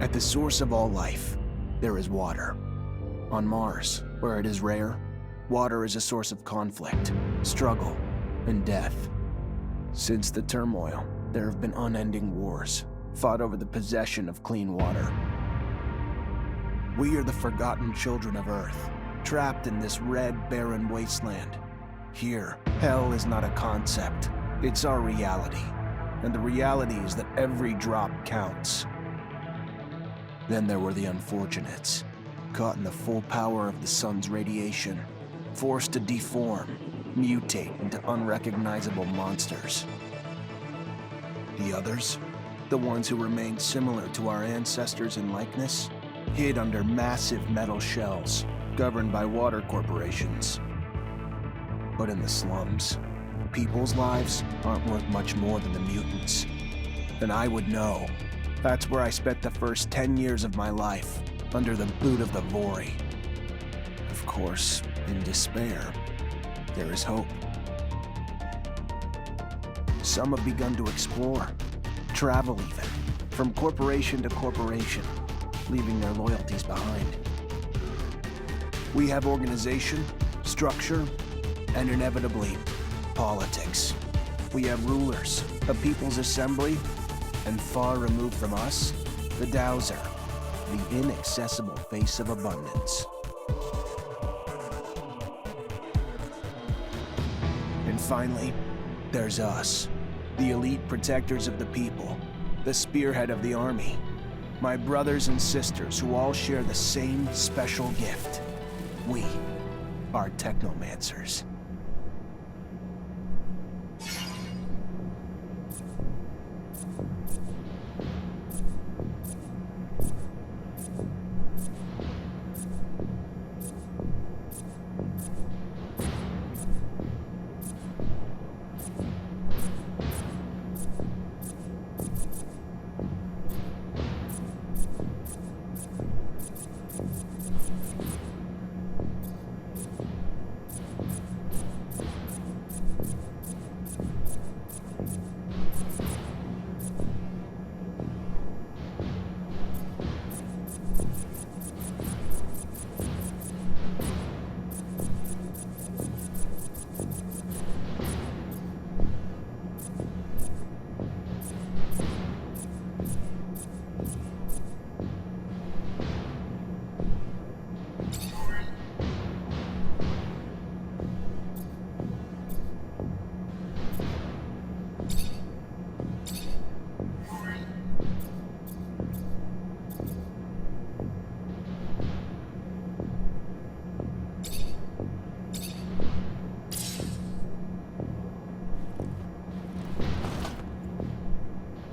At the source of all life, there is water. On Mars, where it is rare, water is a source of conflict, struggle, and death. Since the turmoil, there have been unending wars, fought over the possession of clean water. We are the forgotten children of Earth, trapped in this red, barren wasteland. Here, hell is not a concept, it's our reality. And the reality is that every drop counts. Then there were the unfortunates, caught in the full power of the sun's radiation, forced to deform, mutate into unrecognizable monsters. The others, the ones who remained similar to our ancestors in likeness, hid under massive metal shells, governed by water corporations. But in the slums, people's lives aren't worth much more than the mutants. And I would know. That's where I spent the first 10 years of my life, under the boot of the Vori. Of course, in despair, there is hope. Some have begun to explore, travel even, from corporation to corporation, leaving their loyalties behind. We have organization, structure, and inevitably, politics. We have rulers, a people's assembly, and far removed from us, the Dowser, the inaccessible face of abundance. And finally, there's us, the elite protectors of the people, the spearhead of the army, my brothers and sisters who all share the same special gift. We are Technomancers.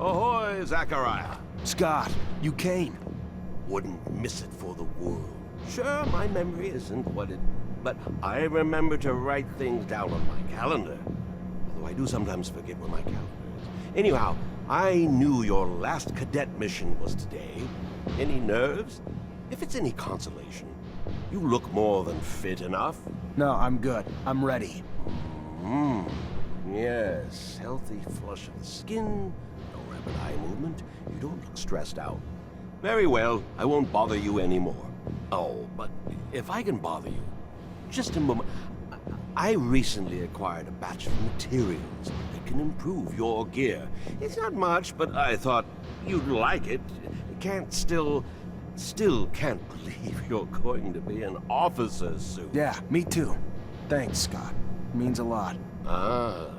Ahoy, Zachariah. Scott, you came. Wouldn't miss it for the world. Sure, my memory isn't what it... But I remember to write things down on my calendar. Although I do sometimes forget where my calendar is. Anyhow, I knew your last cadet mission was today. Any nerves? If it's any consolation, you look more than fit enough. No, I'm good. I'm ready. Yes, healthy flush of the skin, no rapid eye movement. You don't look stressed out. Very well, I won't bother you anymore. Oh, but if I can bother you, just a moment. I recently acquired a batch of materials that can improve your gear. It's not much, but I thought you'd like it. Still can't believe you're going to be an officer soon. Yeah, me too. Thanks, Scott. Means a lot. Ah.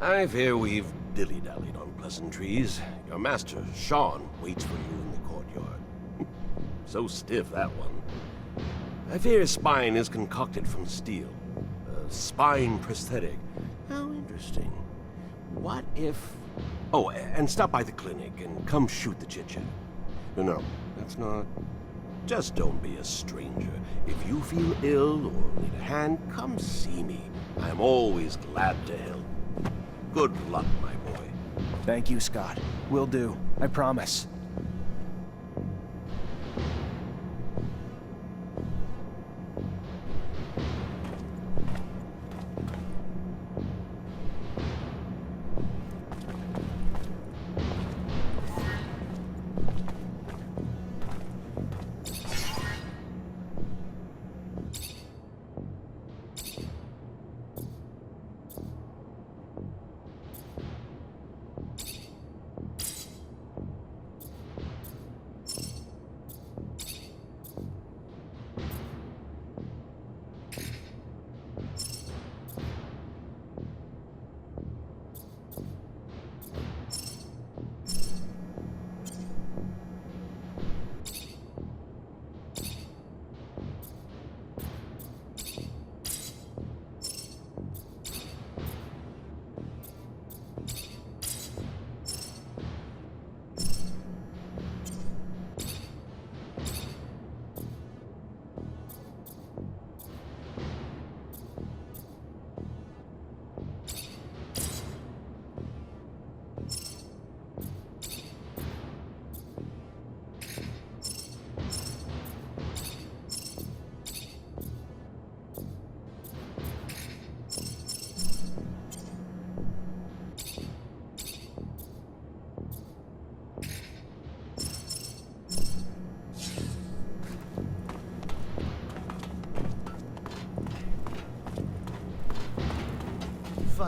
I fear we've dilly-dallied on pleasantries. Your master, Sean, waits for you in the courtyard. So stiff, that one. I fear his spine is concocted from steel. A spine prosthetic. How interesting. What if... Oh, and stop by the clinic and come shoot the chit-chat. No, that's not... Just don't be a stranger. If you feel ill or need a hand, come see me. I'm always glad to help. Good luck, my boy. Thank you, Scott. Will do. I promise.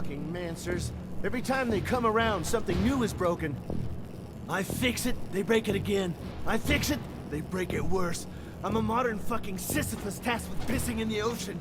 fucking Mancers. Every time they come around, something new is broken. I fix it, they break it again. I fix it, they break it worse. I'm a modern fucking Sisyphus tasked with pissing in the ocean.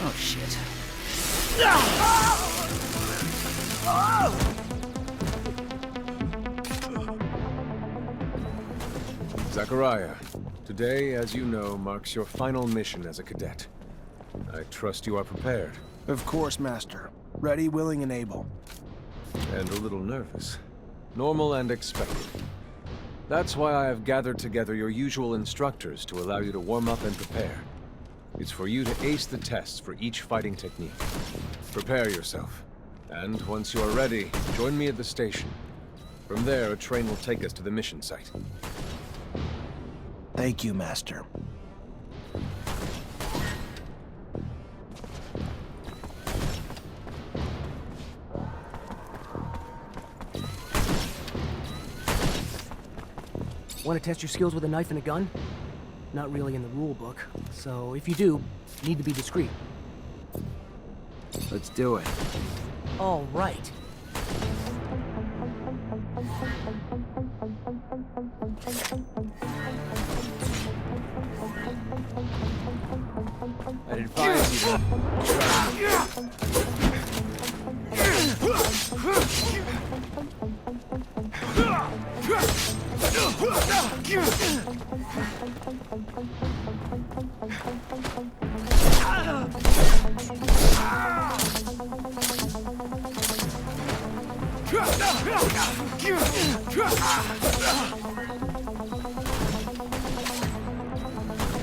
Oh, shit. Zachariah, today, as you know, marks your final mission as a cadet. I trust you are prepared. Of course, Master. Ready, willing, and able. And a little nervous. Normal and expected. That's why I have gathered together your usual instructors to allow you to warm up and prepare. It's for you to ace the tests for each fighting technique. Prepare yourself. And once you are ready, join me at the station. From there, a train will take us to the mission site. Thank you, Master. Want to test your skills with a knife and a gun? Not really in the rule book, so if you do, need to be discreet. Let's do it. All right. I'd advise you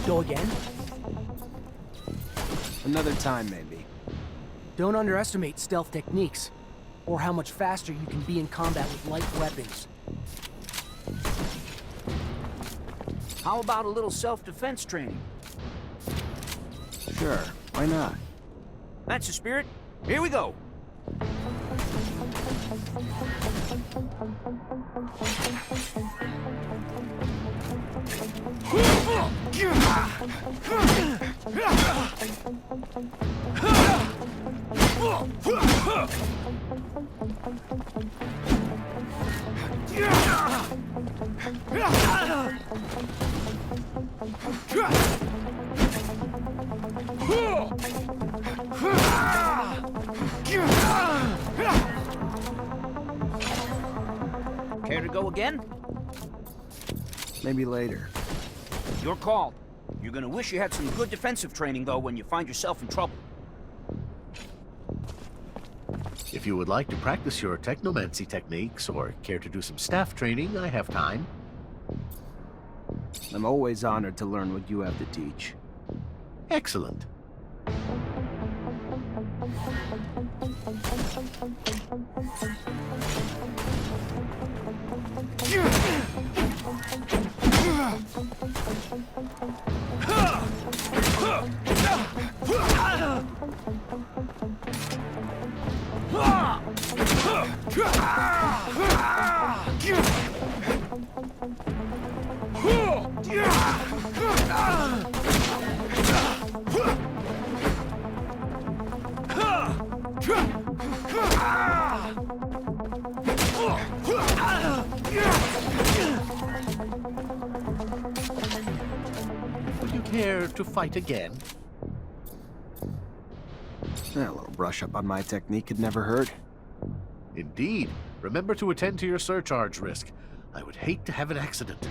Go again? Another time, maybe. Don't underestimate stealth techniques, or how much faster you can be in combat with light weapons. How about a little self-defense training? Sure, why not? That's the spirit. Here we go. Care to go again? Maybe later. Your call. You're gonna wish you had some good defensive training, though, when you find yourself in trouble. If you would like to practice your Technomancy techniques or care to do some staff training, I have time. I'm always honored to learn what you have to teach. Excellent. Would you care to fight again? A little brush up on my technique had never hurt. Indeed. Remember to attend to your surcharge risk. I would hate to have an accident.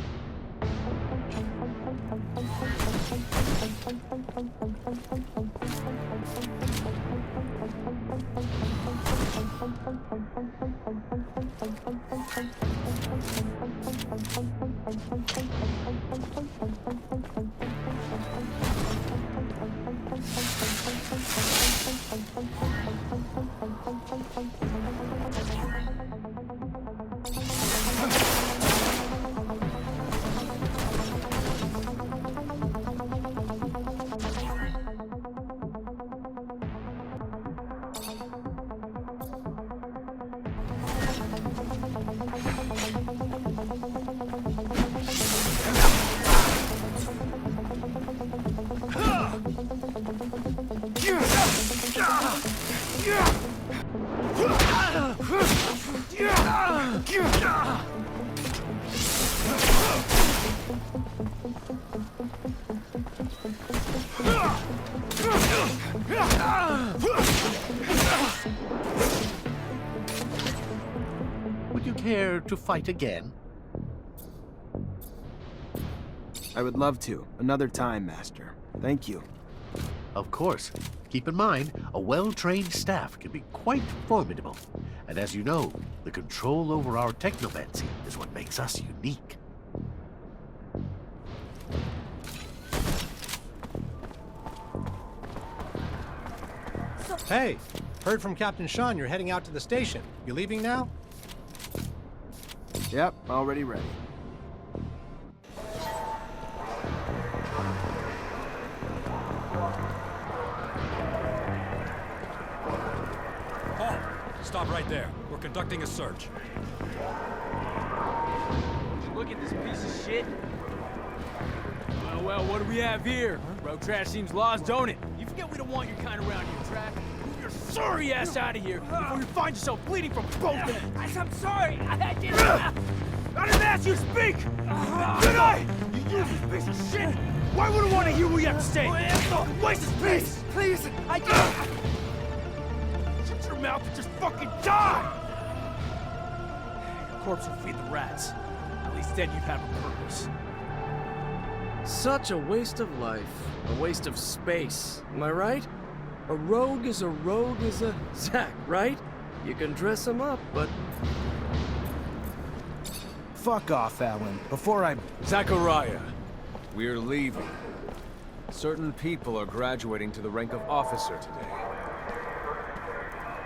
Would you care to fight again? I would love to. Another time, Master. Thank you. Of course. Keep in mind, a well-trained staff can be quite formidable. And as you know, the control over our technomancy is what makes us unique. Hey, heard from Captain Sean you're heading out to the station. You leaving now? Yep, already ready. Halt! Stop right there. We're conducting a search. Would you look at this piece of shit? Well, what do we have here? Road trash seems lost, don't it? You forget we don't want your kind around here, Trash. Move your sorry ass out of here before you find yourself bleeding from both ends. I'm sorry. I didn't ask you to speak! Did I? You useless piece of shit! Why would I want to hear what you have to say? Waste his peace! Please! I can't! Shut your mouth and just fucking die! Your corpse will feed the rats. At least then you'd have a purpose. Such a waste of life. A waste of space. Am I right? A rogue is a Zack, right? You can dress him up, but... Fuck off, Alan. Before I... Zachariah, we're leaving. Certain people are graduating to the rank of officer today,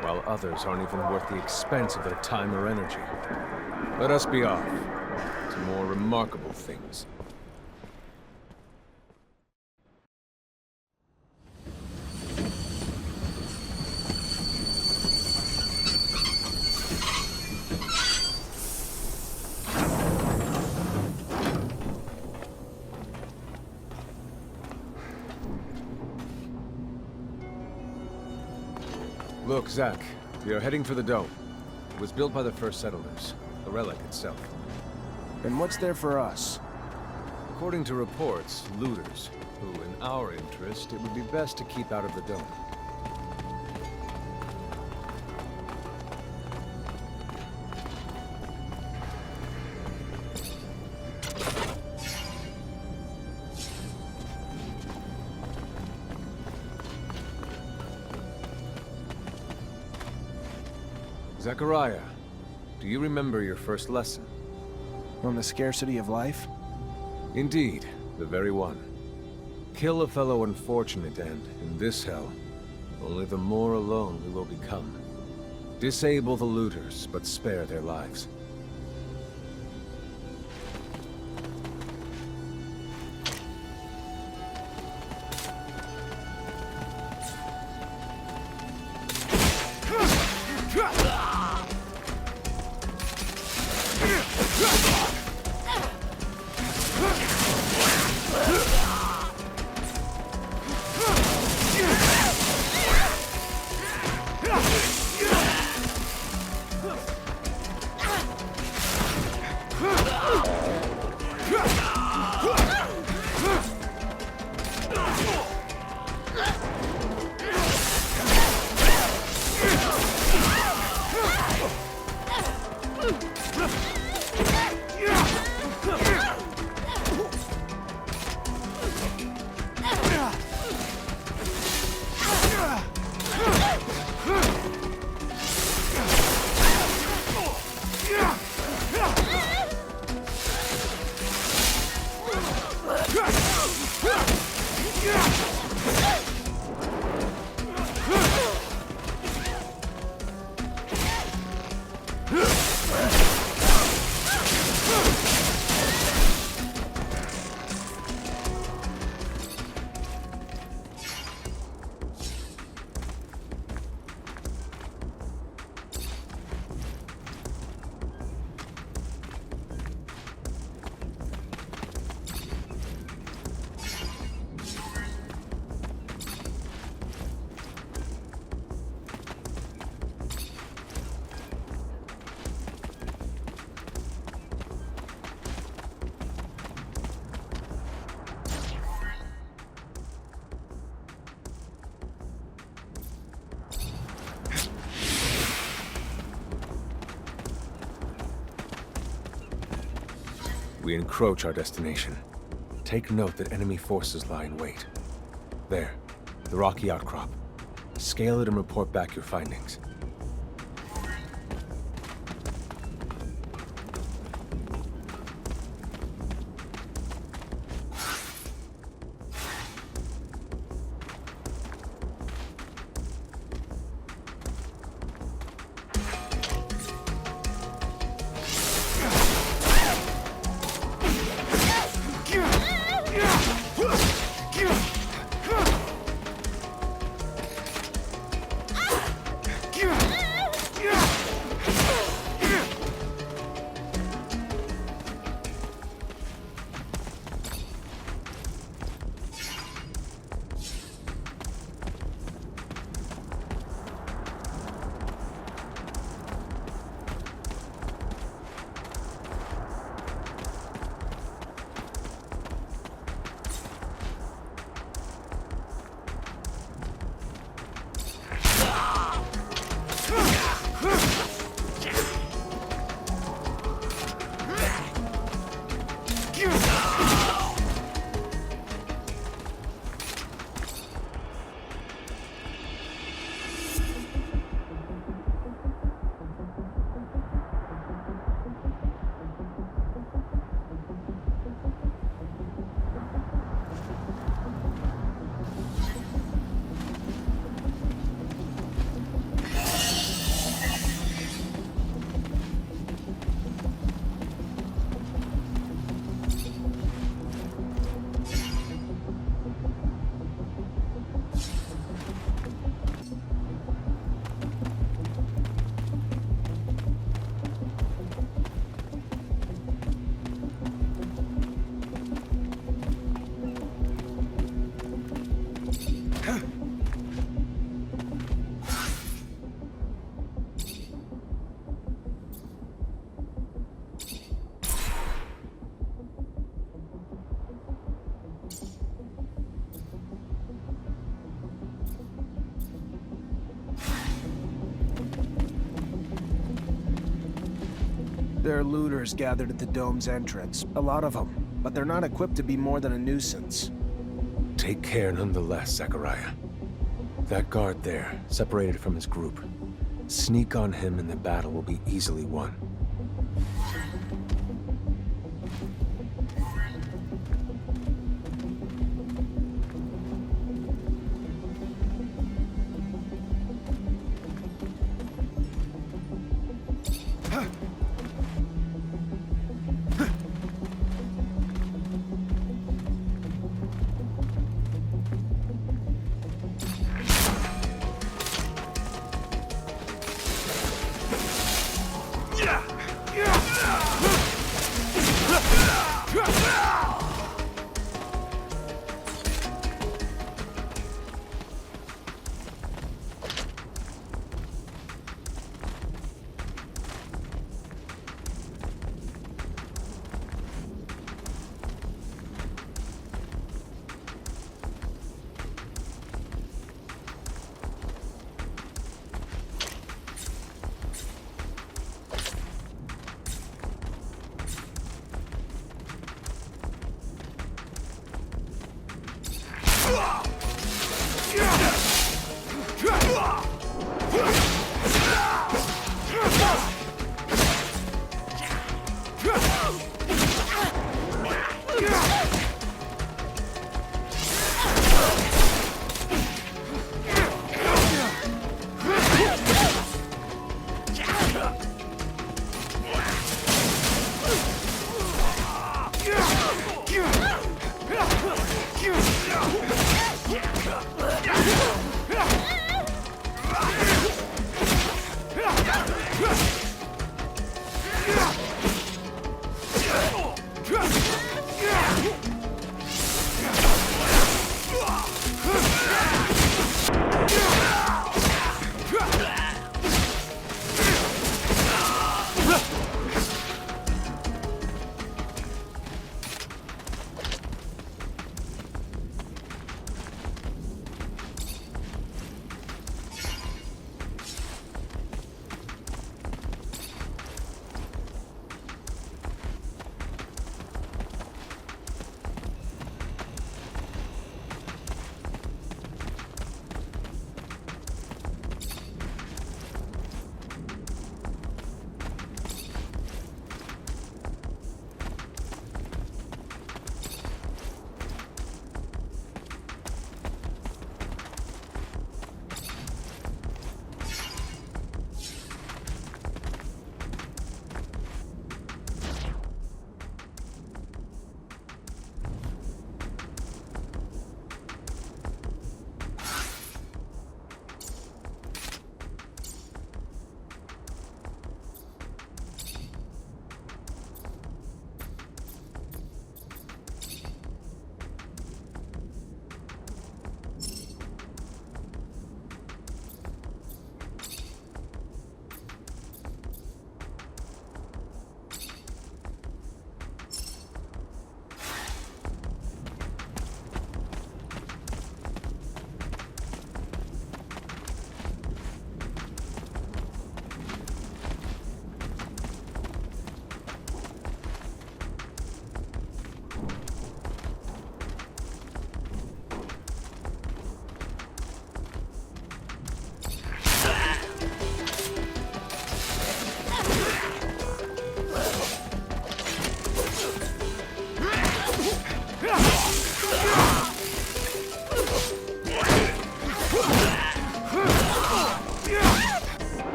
while others aren't even worth the expense of their time or energy. Let us be off to more remarkable things. Look, Zach, we are heading for the dome. It was built by the first settlers, the relic itself. And what's there for us? According to reports, looters, who in our interest, it would be best to keep out of the dome. Zachariah, do you remember your first lesson? On the scarcity of life? Indeed, the very one. Kill a fellow unfortunate and, in this hell, only the more alone we will become. Disable the looters, but spare their lives. We encroach our destination. Take note that enemy forces lie in wait. There, the rocky outcrop. Scale it and report back your findings. There are looters gathered at the dome's entrance. A lot of them, but they're not equipped to be more than a nuisance. Take care nonetheless, Zachariah. That guard there, separated from his group. Sneak on him and the battle will be easily won. Yeah!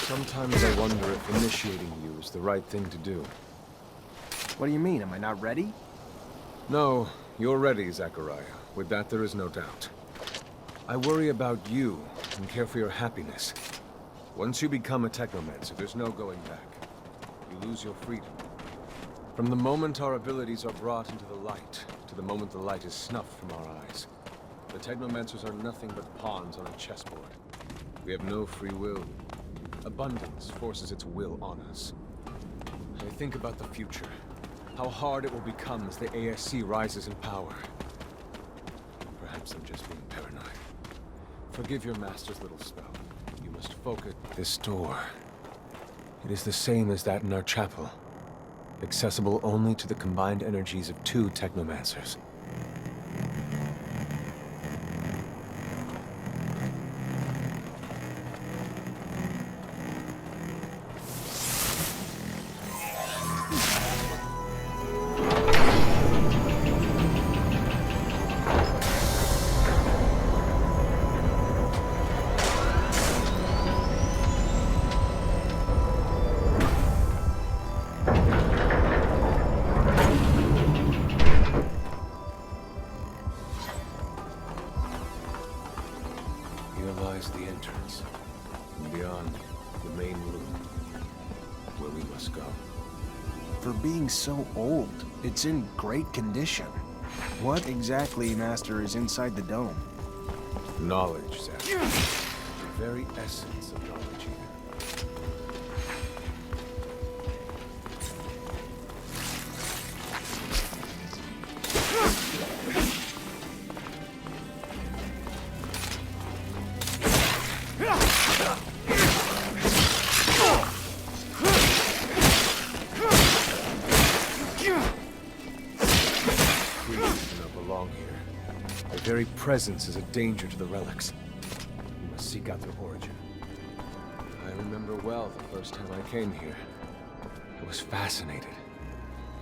Sometimes I wonder if initiating you is the right thing to do. What do you mean? Am I not ready? No, you're ready, Zachariah. With that, there is no doubt. I worry about you and care for your happiness. Once you become a Technomancer, there's no going back. You lose your freedom. From the moment our abilities are brought into the light, to the moment the light is snuffed from our eyes, the Technomancers are nothing but pawns on a chessboard. We have no free will. Abundance forces its will on us. I think about the future, how hard it will become as the ASC rises in power. Perhaps I'm just being paranoid. Forgive your master's little spell. You must focus. This door. It is the same as that in our chapel. Accessible only to the combined energies of 2 Technomancers. entrance. And beyond, the main room, where we must go. For being so old, it's in great condition. What exactly, Master, is inside the dome? Knowledge, Zach. The very essence of knowledge, even. Their very presence is a danger to the relics. We must seek out their origin. I remember well the first time I came here. I was fascinated.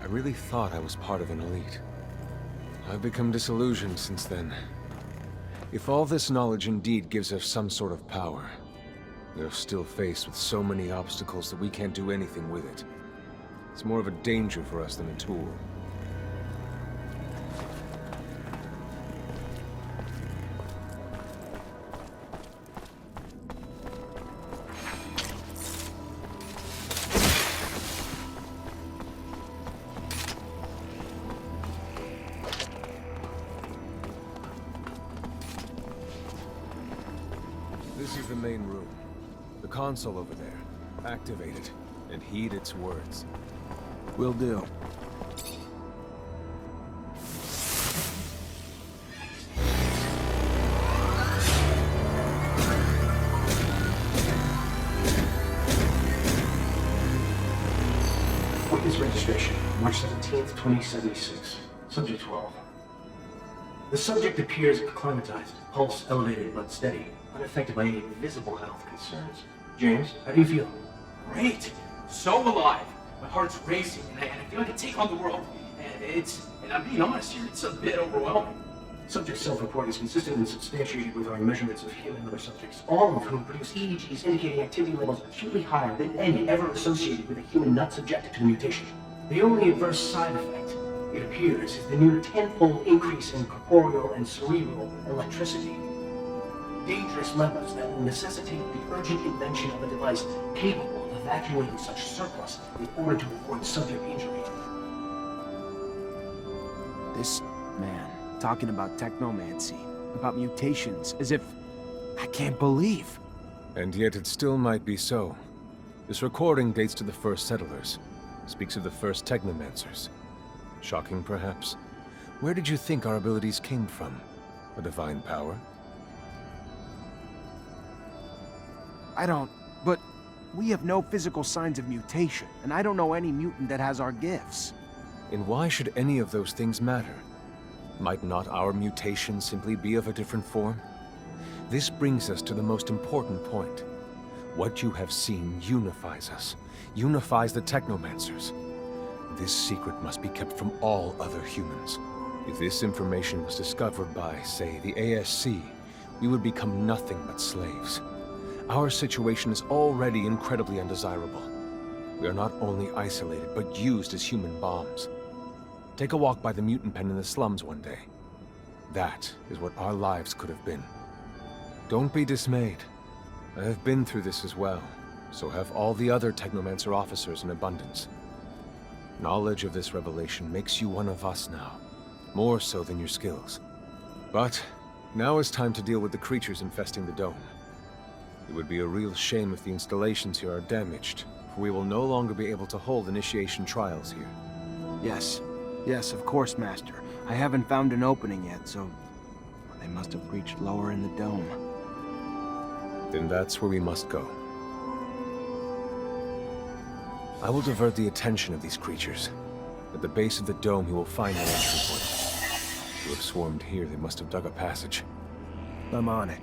I really thought I was part of an elite. I've become disillusioned since then. If all this knowledge indeed gives us some sort of power, we're still faced with so many obstacles that we can't do anything with it. It's more of a danger for us than a tool. This is the main room. The console over there. Activate it, and heed its words. Will do. Witness registration, March 17th, 2076. Subject 12. The subject appears acclimatized, pulse elevated but steady, unaffected by any visible health concerns. James, how do you feel? Great! So alive! My heart's racing, and I feel like I can take on the world. And I'm being honest here, it's a bit overwhelming. Subject's self-report is consistent and substantiated with our measurements of human and other subjects, all of whom produce EEGs indicating activity levels acutely higher than any ever associated with a human not subjected to the mutation. The only adverse side effect, it appears, is the near tenfold increase in corporeal and cerebral electricity. Dangerous levels that will necessitate the urgent invention of a device capable of evacuating such surplus in order to avoid subject injury. This man, talking about technomancy, about mutations, as if... I can't believe. And yet it still might be so. This recording dates to the first settlers. Speaks of the first Technomancers. Shocking, perhaps? Where did you think our abilities came from? A divine power? I don't... But we have no physical signs of mutation, and I don't know any mutant that has our gifts. And why should any of those things matter? Might not our mutation simply be of a different form? This brings us to the most important point. What you have seen unifies us, unifies the Technomancers. This secret must be kept from all other humans. If this information was discovered by, say, the ASC, we would become nothing but slaves. Our situation is already incredibly undesirable. We are not only isolated, but used as human bombs. Take a walk by the mutant pen in the slums one day. That is what our lives could have been. Don't be dismayed. I have been through this as well, so have all the other Technomancer officers in abundance. Knowledge of this revelation makes you one of us now, more so than your skills. But now is time to deal with the creatures infesting the dome. It would be a real shame if the installations here are damaged, for we will no longer be able to hold initiation trials here. Yes. Yes, of course, Master. I haven't found an opening yet, so... they must have reached lower in the dome. Then that's where we must go. I will divert the attention of these creatures. At the base of the dome, you will find an entry point. To have swarmed here, they must have dug a passage. I'm on it.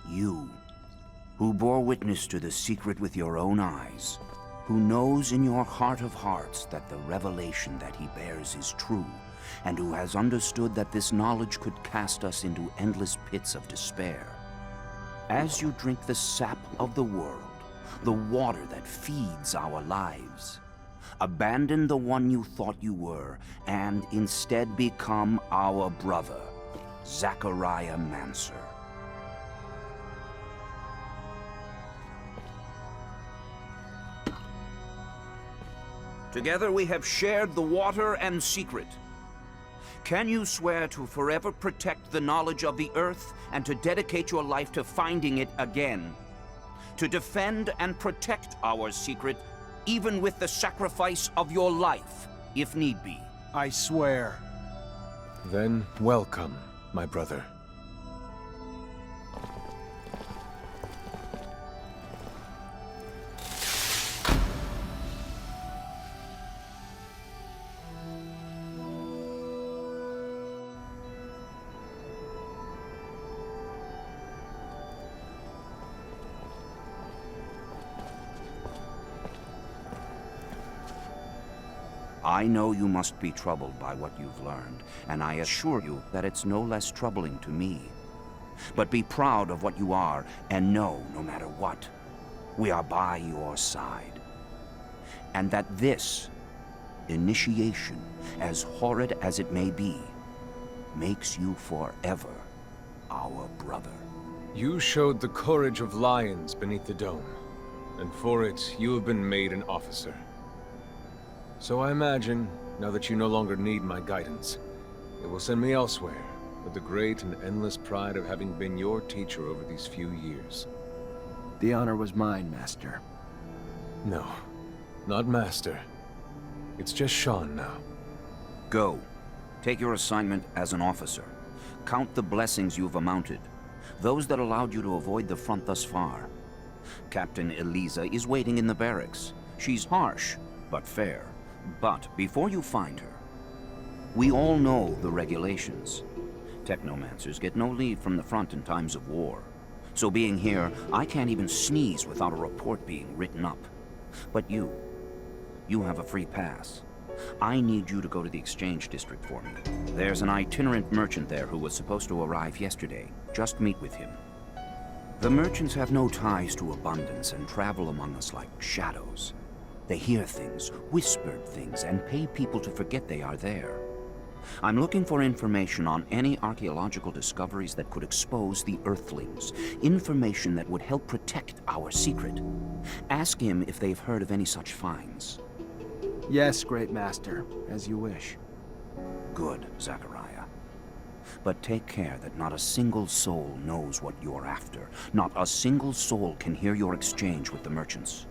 You, who bore witness to the secret with your own eyes, who knows in your heart of hearts that the revelation that he bears is true, and who has understood that this knowledge could cast us into endless pits of despair. As you drink the sap of the world, the water that feeds our lives, abandon the one you thought you were, and instead become our brother, Zachariah Mancer. Together we have shared the water and secret. Can you swear to forever protect the knowledge of the Earth and to dedicate your life to finding it again? To defend and protect our secret, even with the sacrifice of your life, if need be? I swear. Then welcome, my brother. I know you must be troubled by what you've learned, and I assure you that it's no less troubling to me. But be proud of what you are, and know, no matter what, we are by your side. And that this initiation, as horrid as it may be, makes you forever our brother. You showed the courage of lions beneath the dome, and for it, you have been made an officer. So I imagine, now that you no longer need my guidance, it will send me elsewhere, with the great and endless pride of having been your teacher over these few years. The honor was mine, Master. No, not Master. It's just Sean now. Go. Take your assignment as an officer. Count the blessings you've amounted, those that allowed you to avoid the front thus far. Captain Eliza is waiting in the barracks. She's harsh, but fair. But before you find her, we all know the regulations. Technomancers get no leave from the front in times of war. So being here, I can't even sneeze without a report being written up. But you have a free pass. I need you to go to the exchange district for me. There's an itinerant merchant there who was supposed to arrive yesterday. Just meet with him. The merchants have no ties to abundance and travel among us like shadows. They hear things, whispered things, and pay people to forget they are there. I'm looking for information on any archaeological discoveries that could expose the Earthlings. Information that would help protect our secret. Ask him if they've heard of any such finds. Yes, Great Master, as you wish. Good, Zachariah. But take care that not a single soul knows what you're after. Not a single soul can hear your exchange with the merchants.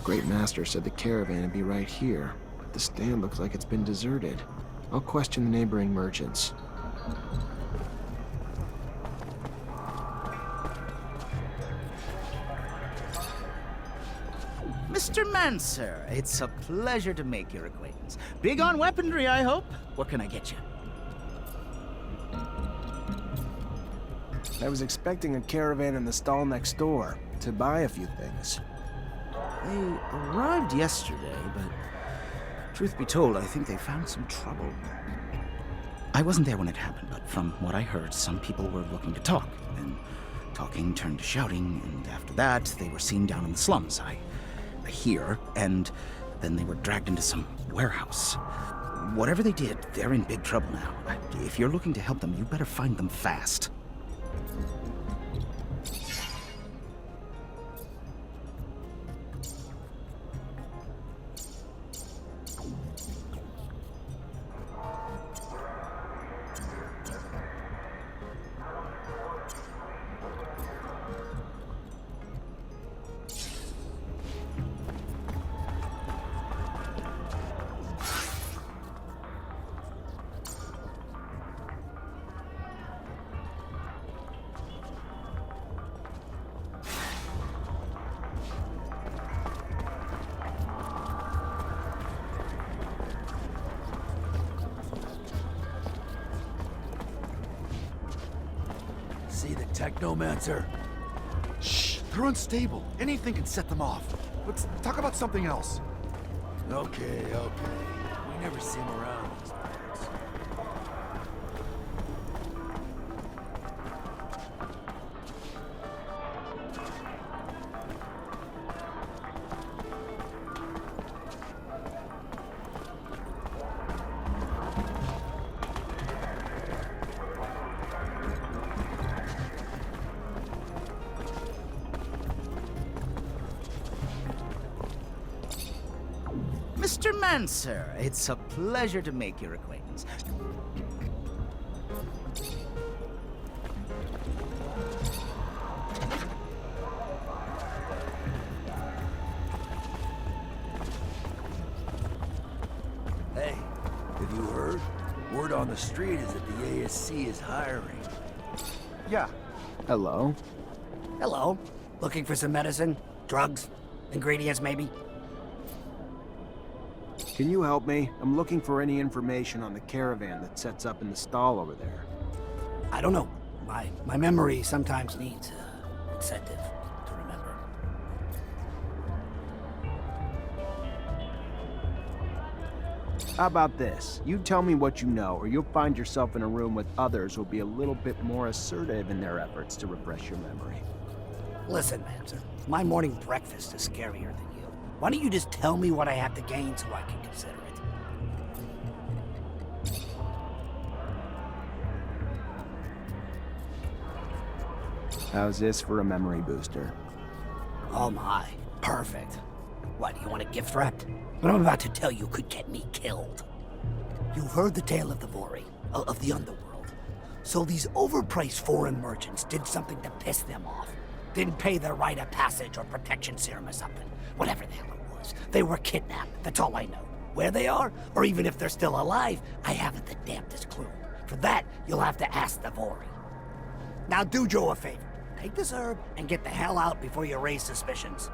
Great Master said the caravan would be right here, but the stand looks like it's been deserted. I'll question the neighboring merchants. Mr. Mancer, it's a pleasure to make your acquaintance. Big on weaponry, I hope? What can I get you? I was expecting a caravan in the stall next door to buy a few things. They arrived yesterday, but truth be told, I think they found some trouble. I wasn't there when it happened, but from what I heard, some people were looking to talk, and talking turned to shouting, and after that, they were seen down in the slums. I hear, and then they were dragged into some warehouse. Whatever they did, they're in big trouble now. If you're looking to help them, you better find them fast. See the Technomancer? Shh, they're unstable. Anything can set them off. Let's talk about something else. Okay. We never see him around these parts. Mr. Mancer, it's a pleasure to make your acquaintance. Hey, have you heard? Word on the street is that the ASC is hiring. Yeah. Hello? Hello. Looking for some medicine? Drugs? Ingredients, maybe? Can you help me? I'm looking for any information on the caravan that sets up in the stall over there. I don't know. My memory sometimes needs incentive to remember. How about this? You tell me what you know, or you'll find yourself in a room with others who'll be a little bit more assertive in their efforts to refresh your memory. Listen, Mancer, my morning breakfast is scarier than you. Why don't you just tell me what I have to gain so I can consider it? How's this for a memory booster? Oh my, perfect. What, do you want a gift wrapped? What I'm about to tell you could get me killed. You've heard the tale of the Vori, of the underworld. So these overpriced foreign merchants did something to piss them off. Didn't pay their rite of passage or protection serum or something. Whatever the hell it was. They were kidnapped, that's all I know. Where they are, or even if they're still alive, I haven't the damnedest clue. For that, you'll have to ask the Vori. Now do Joe a favor. Take this herb and get the hell out before you raise suspicions.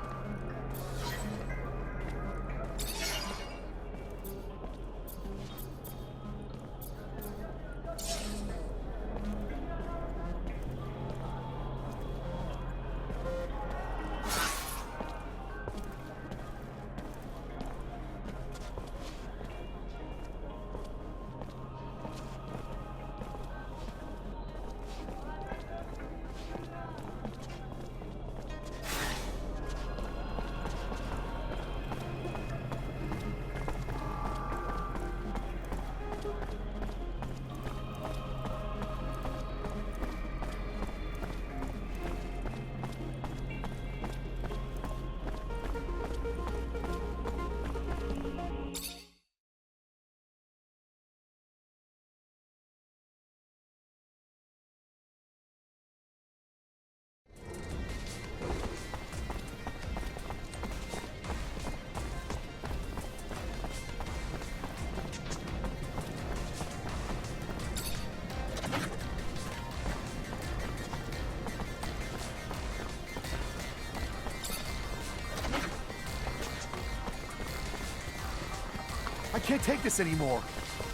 can't take this anymore.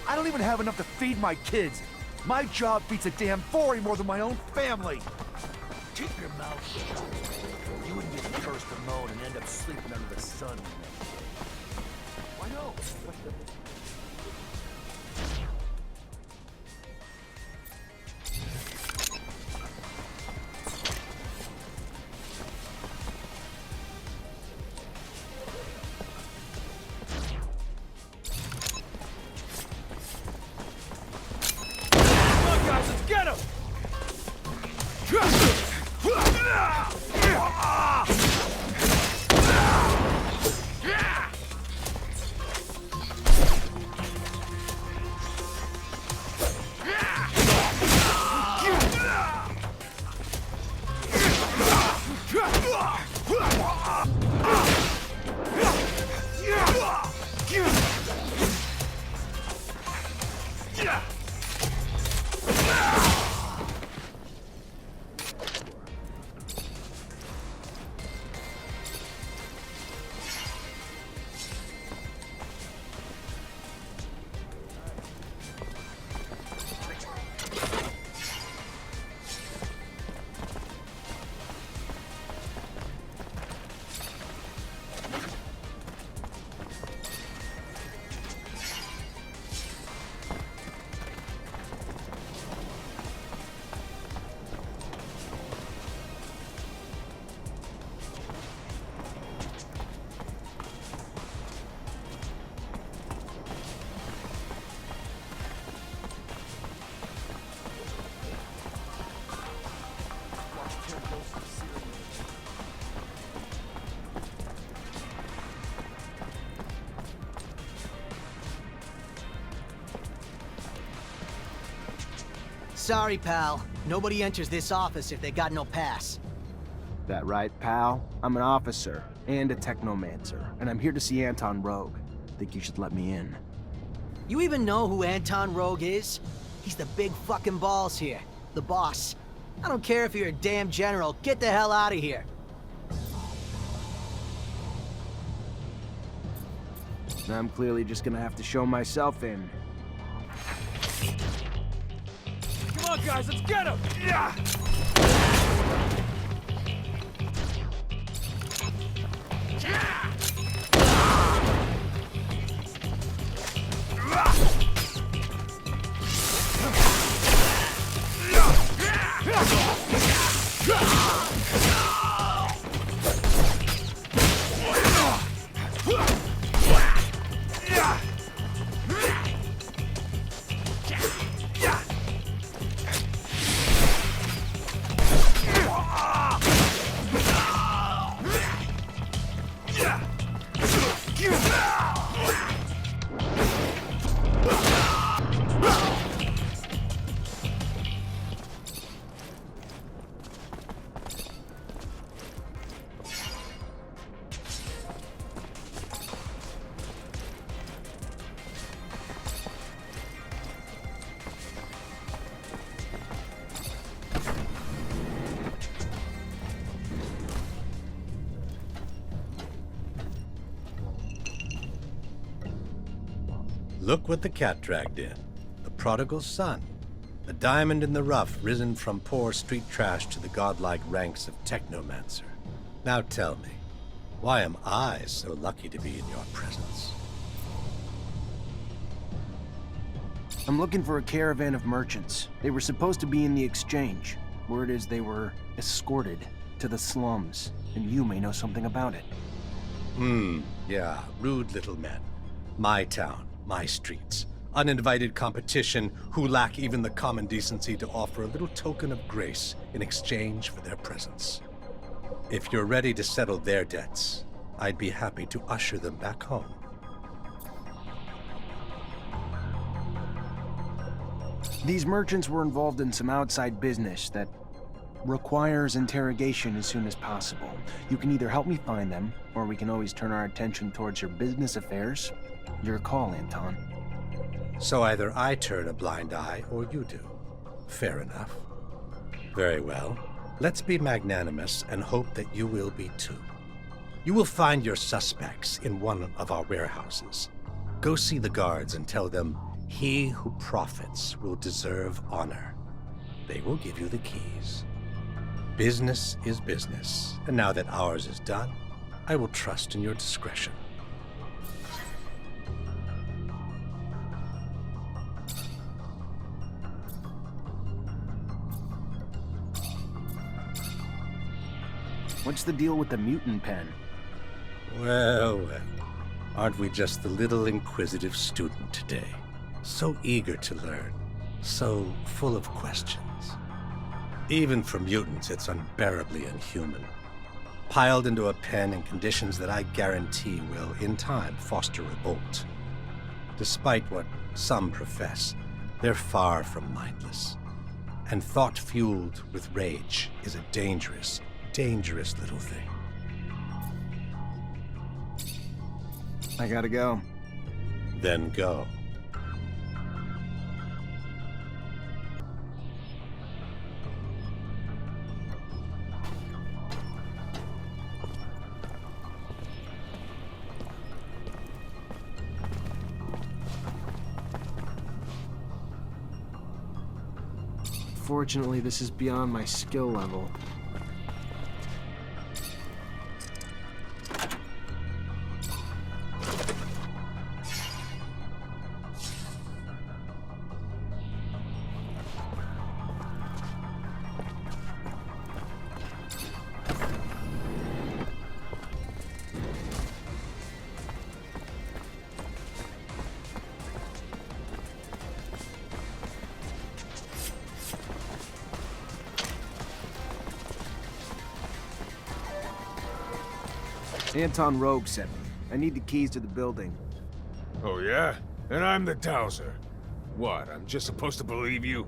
I don't even have enough to feed my kids. My job beats a damn Vory more than my own family. Keep your mouth shut. You wouldn't be the first to moan and end up sleeping under the sun. Why no? Sorry, pal. Nobody enters this office if they got no pass. That right, pal? I'm an officer and a Technomancer, and I'm here to see Anton Rogue. Think you should let me in. You even know who Anton Rogue is? He's the big fucking balls here. The boss. I don't care if you're a damn general. Get the hell out of here. I'm clearly just gonna have to show myself in. Come on, guys, let's get him! Yeah! Look what the cat dragged in. The prodigal son. A diamond in the rough, risen from poor street trash to the godlike ranks of Technomancer. Now tell me, why am I so lucky to be in your presence? I'm looking for a caravan of merchants. They were supposed to be in the exchange. Word is they were escorted to the slums, and you may know something about it. Yeah, rude little men. My town, my streets. Uninvited competition who lack even the common decency to offer a little token of grace in exchange for their presence. If you're ready to settle their debts, I'd be happy to usher them back home. These merchants were involved in some outside business that requires interrogation as soon as possible. You can either help me find them, or we can always turn our attention towards your business affairs. Your call, Anton. So either I turn a blind eye, or you do. Fair enough. Very well. Let's be magnanimous and hope that you will be too. You will find your suspects in one of our warehouses. Go see the guards and tell them, he who profits will deserve honor. They will give you the keys. Business is business, and now that ours is done, I will trust in your discretion. What's the deal with the mutant pen? Well, well. Aren't we just the little inquisitive student today? So eager to learn, so full of questions. Even for mutants, it's unbearably inhuman. Piled into a pen in conditions that I guarantee will, in time, foster revolt. Despite what some profess, they're far from mindless. And thought fueled with rage is a dangerous, dangerous little thing. I gotta go. Then go. Fortunately, this is beyond my skill level. Anton Rogue sent me. I need the keys to the building. Oh yeah? And I'm the Dowser. What, I'm just supposed to believe you?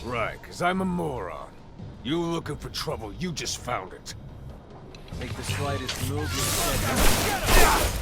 Right, 'cause I'm a moron. You looking for trouble, you just found it. Make the slightest move, you're dead.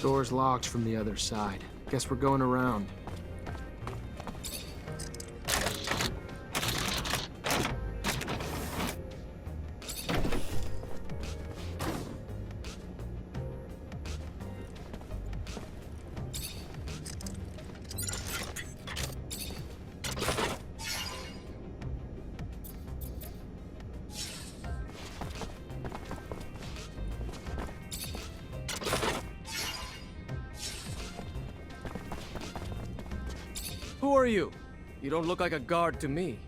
Door's locked from the other side. Guess we're going around. Who are you? You don't look like a guard to me.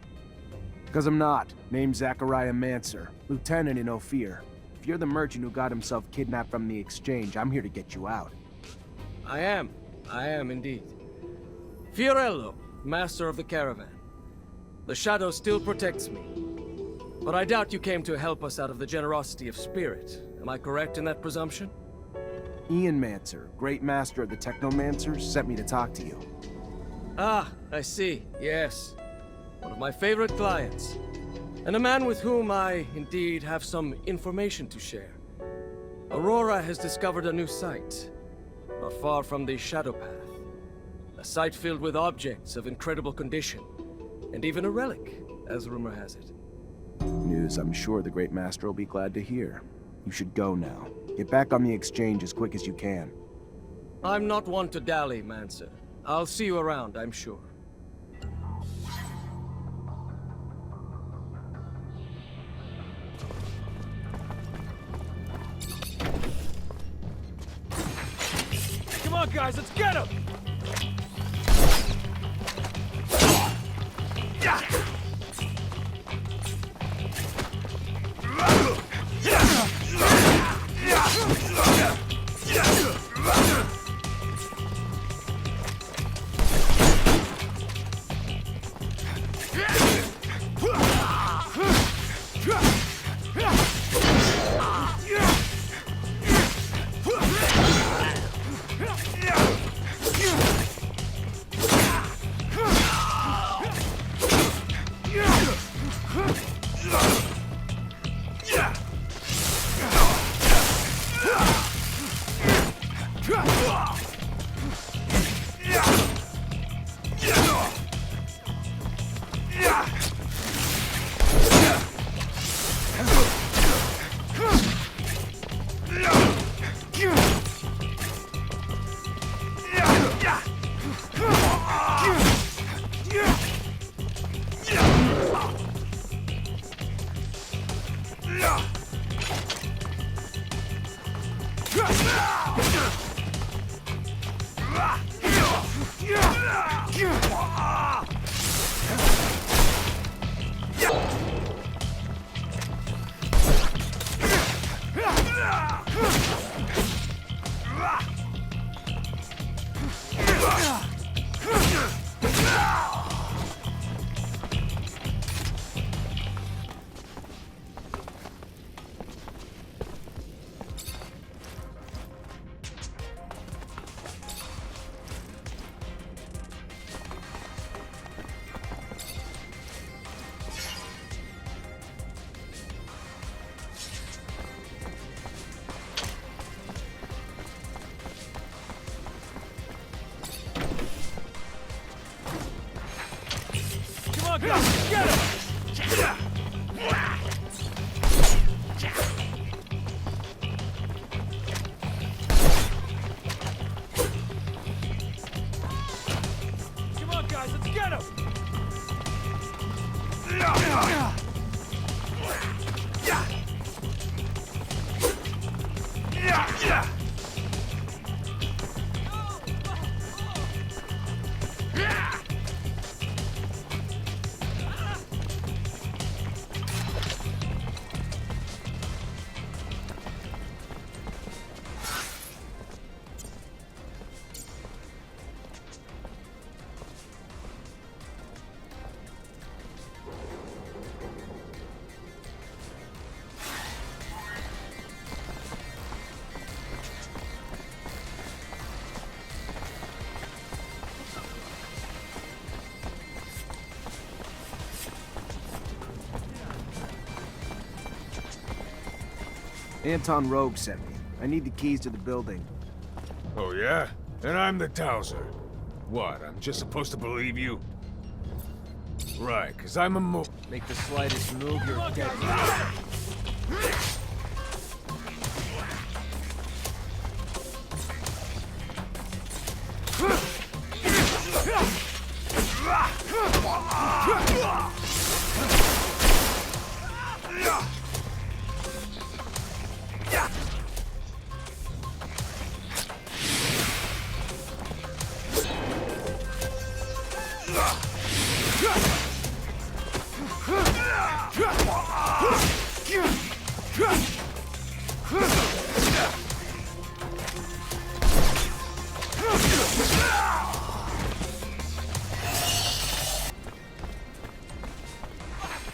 Because I'm not. Name's Zachariah Mancer, lieutenant in Ophir. If you're the merchant who got himself kidnapped from the exchange, I'm here to get you out. I am indeed. Fiorello, master of the caravan. The shadow still protects me. But I doubt you came to help us out of the generosity of spirit. Am I correct in that presumption? Ian Mancer, great master of the Technomancer, sent me to talk to you. Ah, I see. Yes. One of my favorite clients. And a man with whom I, indeed, have some information to share. Aurora has discovered a new site, not far from the Shadow Path. A site filled with objects of incredible condition, and even a relic, as rumor has it. News I'm sure the great master will be glad to hear. You should go now. Get back on the exchange as quick as you can. I'm not one to dally, Mancer. I'll see you around, I'm sure. Come on, guys, let's get him! Get him! Come on, guys, let's get him! Anton Rogue sent me. I need the keys to the building. Oh, yeah? And I'm the Dowser. What, I'm just supposed to believe you? Right, because I'm a Make the slightest move, you're dead.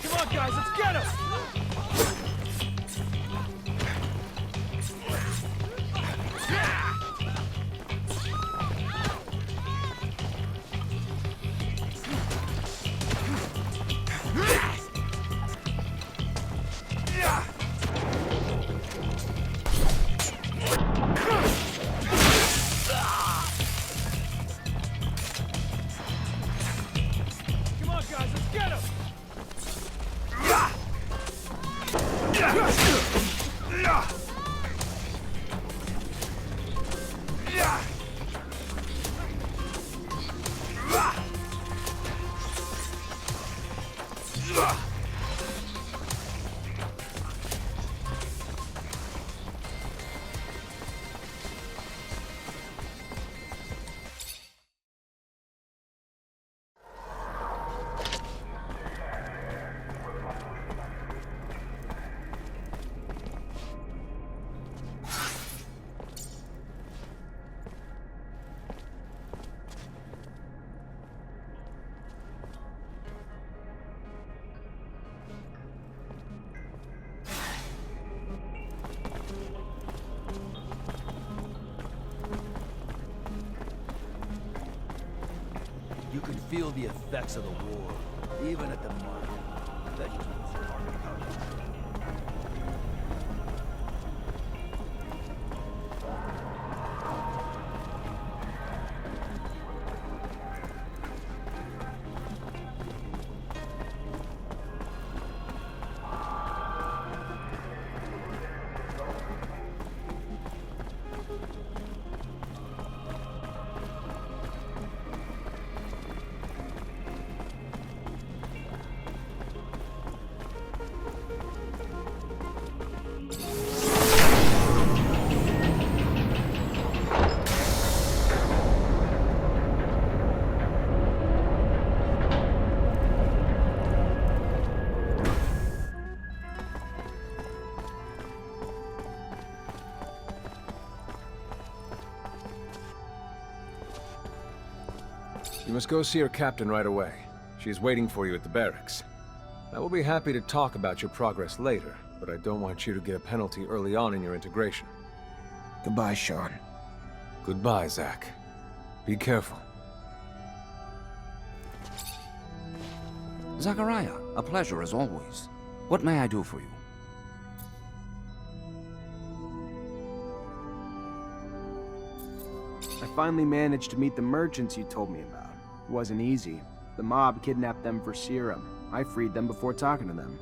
Come on, guys, let's get him! Come on, guys, let's get him! You can feel the effects of the war, even at the market. That just was hard to cover. You must go see her captain right away. She is waiting for you at the barracks. I will be happy to talk about your progress later, but I don't want you to get a penalty early on in your integration. Goodbye, Sean. Goodbye, Zach. Be careful. Zachariah, a pleasure as always. What may I do for you? I finally managed to meet the merchants you told me about. It wasn't easy. The mob kidnapped them for serum. I freed them before talking to them.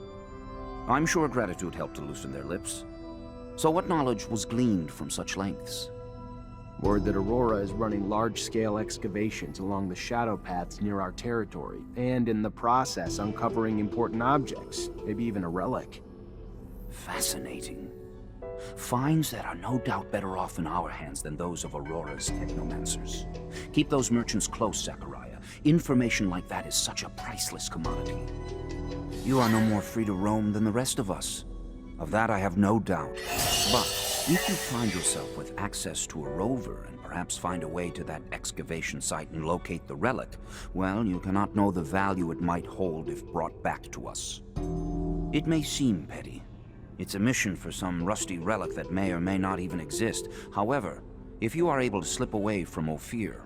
I'm sure gratitude helped to loosen their lips. So what knowledge was gleaned from such lengths? Word that Aurora is running large-scale excavations along the shadow paths near our territory, and in the process uncovering important objects, maybe even a relic. Fascinating. Finds that are no doubt better off in our hands than those of Aurora's Technomancers. Keep those merchants close, Zachariah. Information like that is such a priceless commodity. You are no more free to roam than the rest of us. Of that I have no doubt. But if you find yourself with access to a rover and perhaps find a way to that excavation site and locate the relic, well, you cannot know the value it might hold if brought back to us. It may seem petty. It's a mission for some rusty relic that may or may not even exist. However, if you are able to slip away from Ophir,